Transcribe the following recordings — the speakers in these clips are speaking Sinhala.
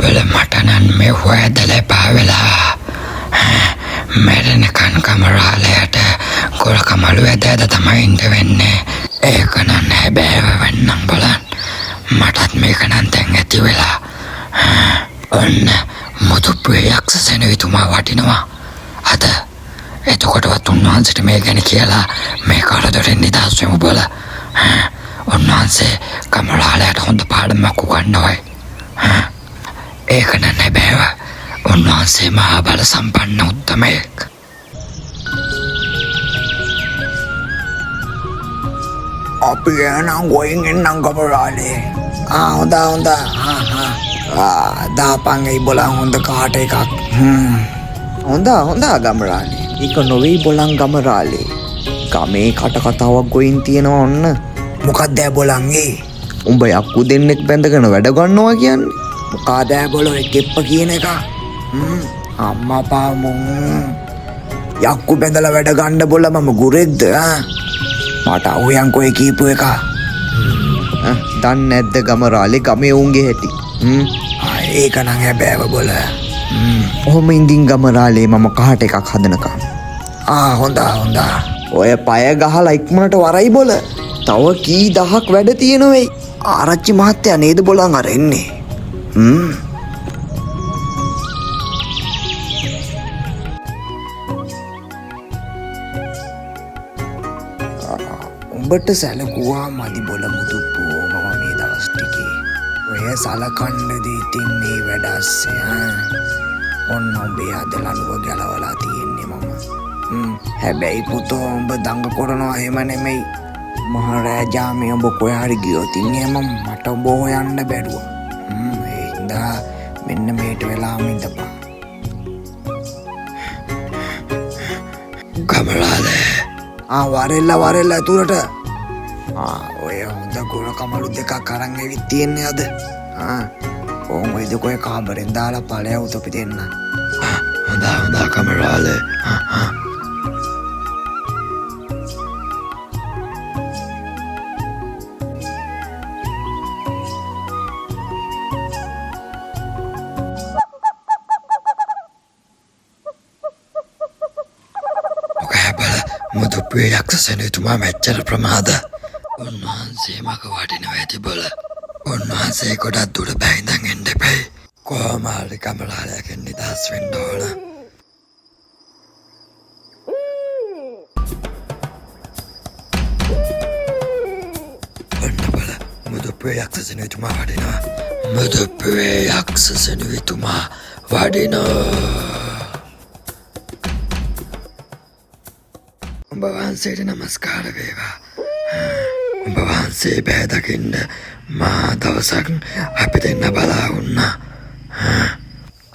බල මටනන් මේ හොයදල පාවෙලා මැරෙනකන් කමරාලයට ගොරකමලු ඇදෑද තමයි ඉන්ට වෙන්නේ. ඒකනන් හැබෑව වෙන්නම් බලන් මටත් මේකනන් තැන් ඇති වෙලා ඔන්න මුතුප්පුවේ යක්ෂ සෙනවිතුමා වටිනවා අද. එතකොටවත් උන්වහන්සේට මේ ගැන කියලා මේ කරදරෙන් නිදහස් වෙමු බල. උන්වහන්සේ කමරාලයට හොඳ පාඩමක් උගන්වයි. ඒක නෑ බෑව. උන්වහන්සේ මහා බල සම්පන්න උත්තමයෙක්. අපි යනම් ගොයින් එන්නම් කමරාලේ. හොඳ දාපන් ඒ බොලන් හොඳ කාට එකක්. හොඳ ගමරාලේ. ඒක නොවේ බොලන් ගමරාලේ. ගමේ කටකතාවක් ගොයින් තියෙනවා ඔන්න. මොකක්ද බොලන්ගේ? උඹ යක්කු දෙන්නෙක් බැඳගෙන වැඩ ගන්නවා කියන්නේ. මොකාද බොලෝ එක්කෙප්ප කියන එක? අම්මා පාමුන්. යක්කු බැඳලා වැඩ ගන්න බොල මම ගුරෙක්ද? මට අවයන්කෝ ඒ කීපු එක. දන්නේ නැද්ද ගමරාලේ ගමේ උන්ගේ හැටි? ඒක නම් හැබෑව බොල. ඔහොම ඉඳින් ගමරාලේ මම කහට එකක් හදනකම්. හොඳ. ඔය පය ගහලා ඉක්මනට වරයි බොල. තව කී දහක් වැඩ තියෙනවෙයි. ආරච්චි මහත්තයා නේද බොලන් අර එන්නේ. උඹට සැලකුවා මදි බොල මුතුප්පෝ මම මේ දවස් ටිකේ. ඔය සලකන්නද ඉතින් මේ වැඩ අස්සේ ඔන්න උඹේ අද ලනුව ගැලවලා තියෙන්නේ මම. හැබැයි පුතෝ උඹ දඟ කරනවා එහෙම නෙමෙයි. මහරෑ ජාමේ උඹ කොහේ හරි ගියොත් ඉන්නේ මම මට උඹ හොයන්න බැරුවා. ඒ හින්දා මෙන්න මේට වෙලාම ඉඳපන්. කමරාලේ වරෙල්ල ඇතුළට. ඔය හොඳ ගොර කමලු දෙකක් අරන් ඇවිත් තියෙන්නේ අද. කොහොම ඔය දෙක ඔය කාමරෙන් දාලා ඵලයවුත් අපි දෙන්න. හොඳ කමරාලේ. මුතුප්පුවේ යක්ෂ සෙනවිතුමා මෙච්චර ප්‍රමාද. උන්වහන්සේ මක වටිනවා ඇති බල. උන්වහන්සේ ගොඩක් දුර බැහිඳන් එන්න එපැයි. කොහොම හරි කමරාලයකින් නිදහස් වෙන්න ඕන. ඔන්න බල මුතුප්පුවේ යක්ෂ සෙනවිතුමා වටිනවා. මුතුප්පුවේ යක්ෂ සෙනවිතුමා වටිනවා. උඹ වහන්සේට නමස්කාර වේවා. උඹ වහන්සේ බෑ දකින්න මා දවසක් අපි දෙන්න බලා වුණා.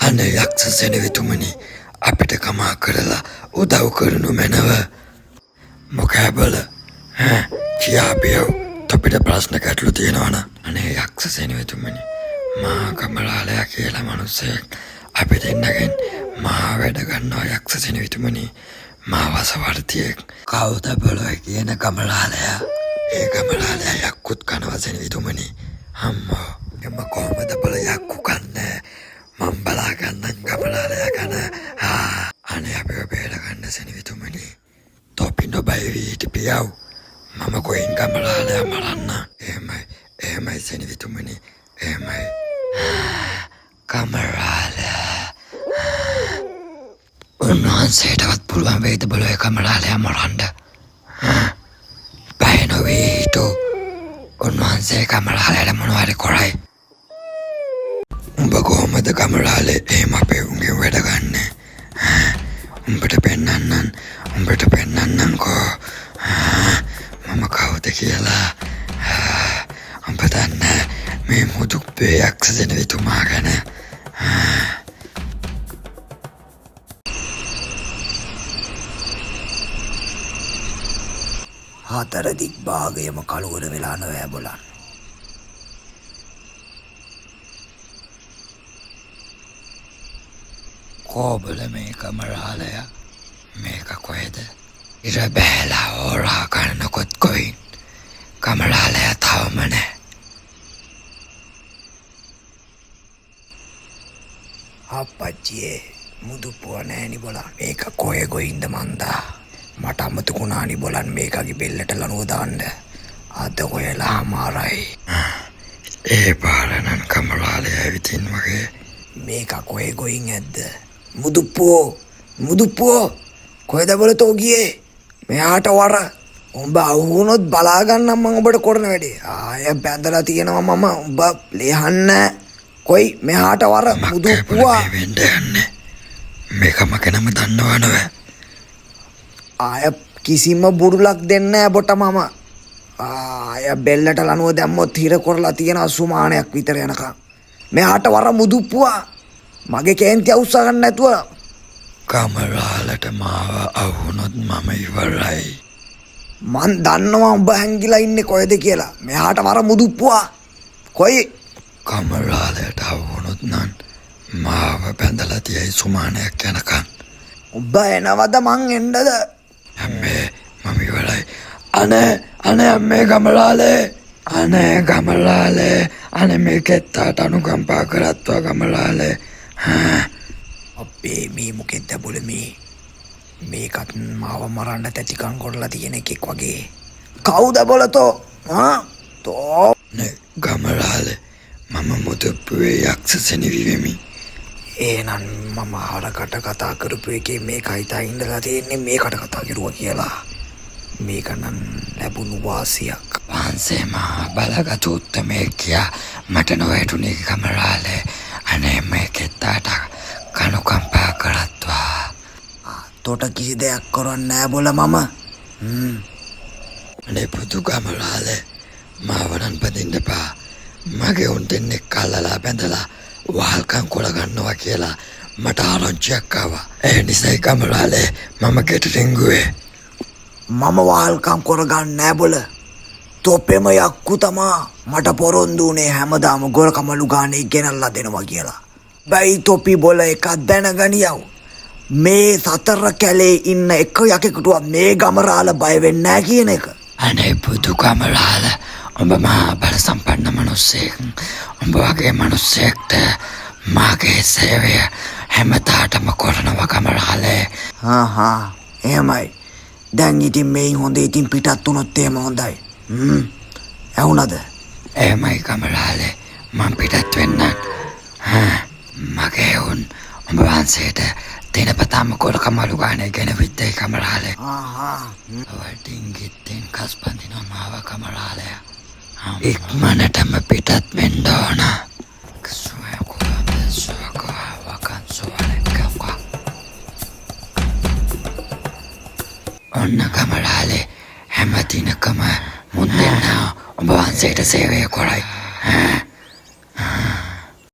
අනේ යක්ෂ සෙනවිතුමනි අපිට කමා කරලා උදව් කරනු මැනව. මොකෑ බල කියාපියව අපිට ප්‍රශ්න ගැටලු තියෙනවනම්. අනේ යක්ෂ සෙනවිතුමනි මා කමරාලයා කියලා මිනිස්සෙක් අපි දෙන්නගෙන් මා වැඩ ගන්නවා. යක්ෂ සෙනවිතුමනි මා වසවර්තියෙක්. කවුද බොලොයි කියන කමරාලයා? ඒ කමරාලයා යක්කුත් කනවා සෙනවිතුමනි. අම්මෝ එම කොහමද බල යක්කු කන්නේ? මම බලා ගන්නම් කමරාලයා කන. අනේ අපිව බේර ගන්න සෙනවිතුමනි. තොපි නොබයි වීටි පියව්. මම කොයින් කමරාලයා මරන්න. එහෙමයි සෙනවිතුමනි. එහෙමයි. කමරාලයා උන්වහන්සේටවත් පුළුවන් වෙයිද බලය කමරාලයා මරන්න? බය නොවීටු. උන්වහන්සේ කමරාලයට මොනවද කරයි? උඹ කොහොමද කමරාලේ එහෙම අපේ උන්ගේ වැඩ ගන්නෙ? උඹට පෙන්නන්නම්කෝ මම කවුද කියලා. උඹ දන්නේ මේ මුතුප්පුවේ යක්ෂ සෙනවිතුමා ගැන? හතර දික් භාගයම කලවර වෙලා නොවැ බොලන්. කෝබල මේ කමරාලයා මේක කොහෙද? ඉර බෑලා ඕරා කරනකොත් කොයින් කමරාලයා තවම නෑ. අපච්චියේ මුදුප්පුව නෑනි බොලන් මේක කොය ගොයින්ද මන්දා මට අමතකුණානි බොලන් මේකගේ බෙල්ලට ලනුව දාන්න අද කොයලා අමාරයි ඒ පාරණන් කමරාලය ඇවිතින් වගේ මේක කොය ගොයින් ඇද්ද මුදුප්පුෝ කොයද බොලතෝ ගියේ මෙයාට වර උඹ අවුනොත් බලාගන්නම් මං ඔබට කරන වැඩේ ආය බැඳලා තියෙනවා මම උඹ ලියන්න කොයි මෙහාට වර මුදුප්පුවා වෙන්න යන්නේ මේකම කෙනම දන්නවා නව ආය කිසිම බුරුලක් දෙන්න බොට මම ආය බෙල්ලට ලනුව දැම්මොත් හිර කරලා තියෙන සුමානයක් විතර යනකම් මෙහාට වර මුදුප්පුවා මගේ කේන්ති අවුස්සා ගන්න නැතුව කමරාලට මාව අවුනොත් මම ඉවරයි මන් දන්නවා උඹ හැංගිලා ඉන්නේ කොහෙද කියලා මෙහාට වර මුදුප්පුවා කොයි කමරාලයට අවුනොත් නන් මාව බැඳලා තියයි සුමානයක් යනකම් උඹ එනවද මං එන්නද අම්මේ මම ඉවරයි අනේ අම්මේ ගමරාලේ අනේ ගමරාලේ අනේ මේ කෙත්තාට අනුකම්පා කරත්වා ගමරාලේ අපේ මේ මොකෙද්ද බොල මේකත් මාව මරන්න තැතිකං කොරලා තියෙන එකෙක් වගේ කවුද බොලතෝ තෝ නේ ගමරාලේ මම මුදුප්පුවේ යක්ෂසෙනවිවෙමි ඒනන් මම හරකට කතා කරපු එකේ මේකයි තා ඉඳලා තියෙන්නේ මේකට කතා කරුවා කියලා මේකනම් ලැබුණු වාසියක් වහන්සේ මහා බලගත් උත්තමයෙක්යා මට නොවැටුනේ කමරාලේ අනේ මේ කෙත්තාට කනුකම්පා කරත්වා තොට කිසි දෙයක් කරන්න නෑ බොල මම අනේ පුතු කමරාලේ මාවනන් පදින්නපා මගේ උන් දෙන්නෙක් කල්ලලා බැඳලා වහල්කම් කොළගන්නවා කියලා මට ආරංචියක් ආවා ඒ නිසයි කමරාලේ මම ගෙටරින්ගුවේ මම වහල්කම් කරගන්න නෑ බොල තොපෙම යක්කු තමා මට පොරොන්දු වුණේ හැමදාම ගොරකමලු ගානේ ගෙනල්ලා දෙනවා කියලා බැයි තොපි බොල එකක් දැනගනියව් මේ සතර කැලේ ඉන්න එක යකෙකුටුවත් මේ ගමරාල බය වෙන්නේ නෑ කියන එක අනේ පුතු කමරාල උඹ මහා බල සම්පන්න මනුස්සයෙක් උඹ වගේ මනුස්සයෙක්ට මාගේ සේවය හැමදාටම කරනවා කමරාලේ එහෙමයි දැන් ඉතින් මේ හොඳ ඉතින් පිටත් වුණොත් එහෙම හොඳයි ඇහුණද එහෙමයි කමරාලේ මං පිටත් වෙන්න මගේ උන් උඹ වහන්සේට දිනපතාම කොරකමලු ගානේ ගෙන විද්දේ කමරාලේ වටින්ගිත්තෙන් කස් පන්දිනවා මාව කමරාලේ ඉක්මනටම පිටත් වෙන්න ඕන ඔන්න කමරාලේ හැම දිනකම මුන් දෙන්නා උඹ වහන්සේට සේවය කරයි